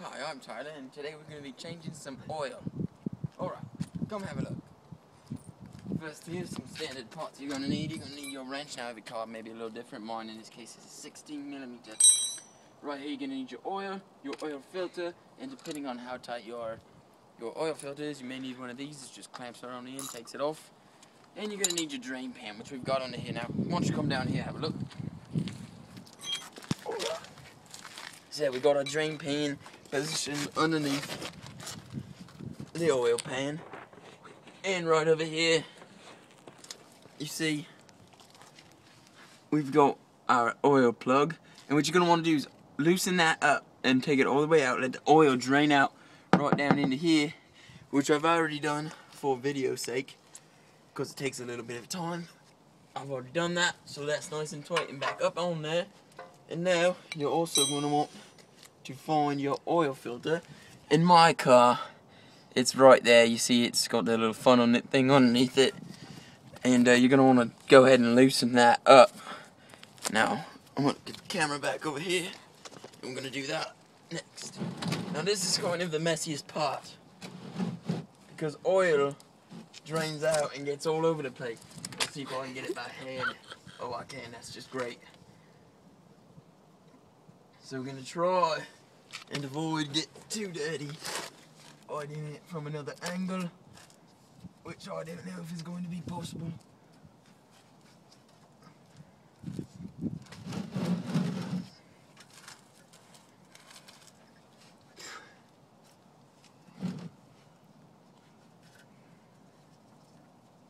Hi, I'm Tyler, and today we're going to be changing some oil. Alright, come have a look. First, here's some standard parts you're going to need. You're going to need your wrench. Now, every car may be a little different. Mine, in this case, is a 16mm. Right here, you're going to need your oil filter, and depending on how tight your oil filter is, you may need one of these. It just clamps around the end, takes it off. And you're going to need your drain pan, which we've got under here. Now, why don't you come down here, have a look. So, we got our drain pan positioned underneath the oil pan, and right over here you see we've got our oil plug, and what you're going to want to do is loosen that up and take it all the way out, let the oil drain out right down into here, which I've already done for video's sake because it takes a little bit of time. I've already done that, so that's nice and tight and back up on there. And now you're also going to want to find your oil filter. In my car, it's right there. You see it's got the little funnel thing underneath it, and you're going to want to go ahead and loosen that up. Now I'm going to get the camera back over here, and I'm going to do that next. Now this is kind of the messiest part because oil drains out and gets all over the place. Let's see if I can get it by hand. Oh, I can. That's just great. So we're going to try and avoid getting too dirty by doing it from another angle, which I don't know if is going to be possible.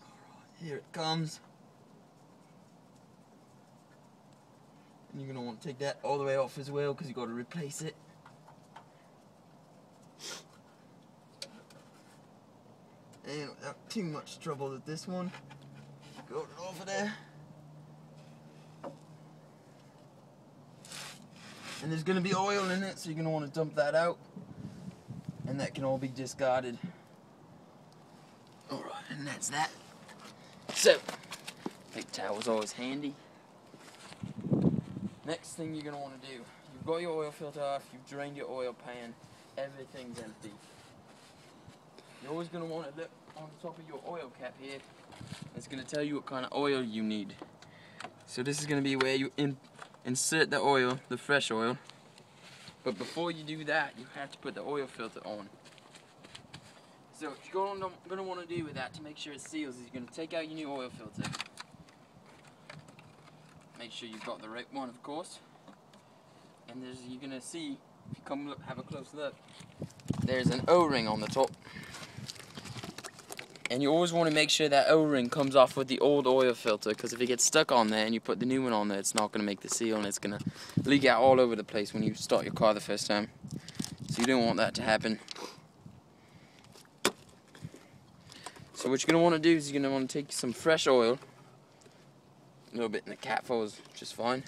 Alright, here it comes. And you're going to want to take that all the way off as well because you've got to replace it. And without too much trouble with this one, got it off of there. And there's going to be oil in it, so you're going to want to dump that out. And that can all be discarded. Alright, and that's that. So, big towel's always handy. Next thing you're going to want to do, you've got your oil filter off, you've drained your oil pan, everything's empty. You're always going to want to look on the top of your oil cap here. It's going to tell you what kind of oil you need. So this is going to be where you insert the oil, the fresh oil. But before you do that, you have to put the oil filter on. So what you're going to want to do with that to make sure it seals is you're going to take out your new oil filter. Make sure you've got the right one, of course. And you're going to see, if you come look, have a close look, there's an O-ring on the top. And you always want to make sure that O-ring comes off with the old oil filter, because if it gets stuck on there and you put the new one on there, it's not going to make the seal, and it's going to leak out all over the place when you start your car the first time. So you don't want that to happen. So what you're going to want to do is you're going to want to take some fresh oil, a little bit in the cap full is just fine.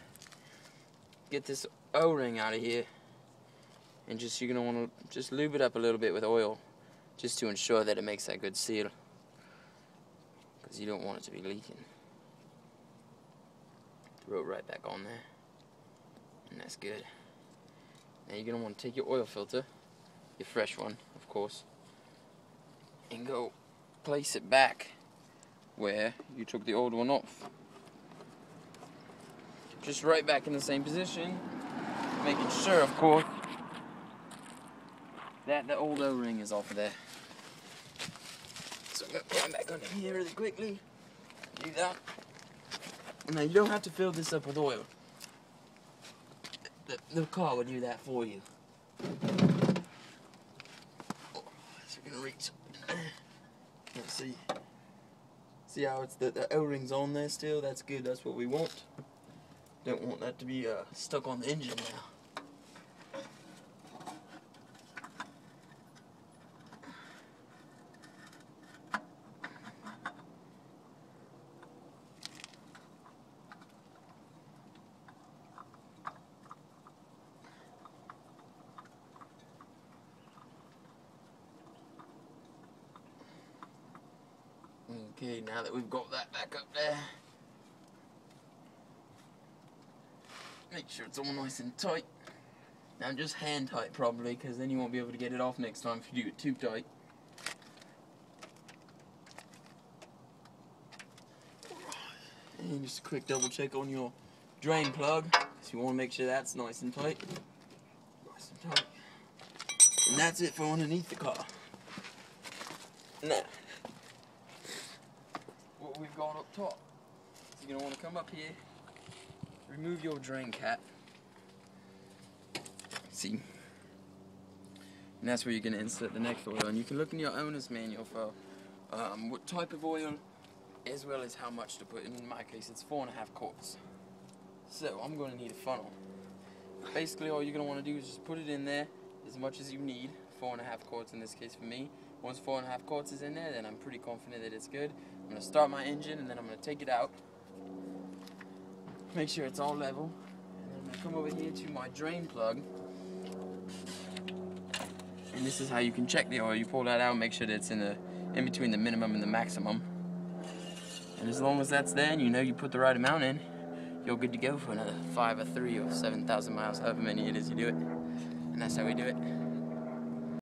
Get this O-ring out of here, and you're going to want to just lube it up a little bit with oil, just to ensure that it makes that good seal, because you don't want it to be leaking. Throw it right back on there, and that's good. Now you're going to want to take your oil filter, your fresh one, of course, and go place it back where you took the old one off. Just right back in the same position, making sure, of course, that the old O-ring is off of there. So I'm going to put it back under here really quickly. Do that. Now you don't have to fill this up with oil. The car will do that for you. Oh, so you're going to reach. Let's see. See how it's the O-ring's on there still? That's good. That's what we want. Don't want that to be stuck on the engine now. Okay, now that we've got that back up there, make sure it's all nice and tight. Now just hand tight probably, because then you won't be able to get it off next time if you do it too tight. And just a quick double check on your drain plug, so you want to make sure that's nice and tight. Nice and tight. And that's it for underneath the car. Now, what we've got up top is you're going to want to come up here, remove your drain cap. See? And that's where you're going to insert the next oil. And you can look in your owner's manual for what type of oil, as well as how much to put. In my case, it's 4.5 quarts. So I'm going to need a funnel. Basically, all you're going to want to do is just put it in there as much as you need. 4.5 quarts in this case for me. Once 4.5 quarts is in there, then I'm pretty confident that it's good. I'm going to start my engine, and then I'm going to take it out. Make sure it's all level. And then I'm going to come over here to my drain plug. And this is how you can check the oil. You pull that out, make sure that it's in between the minimum and the maximum. And as long as that's there, and you know you put the right amount in, you're good to go for another 5 or 3 or 7,000 miles, however many it is you do it. And that's how we do it.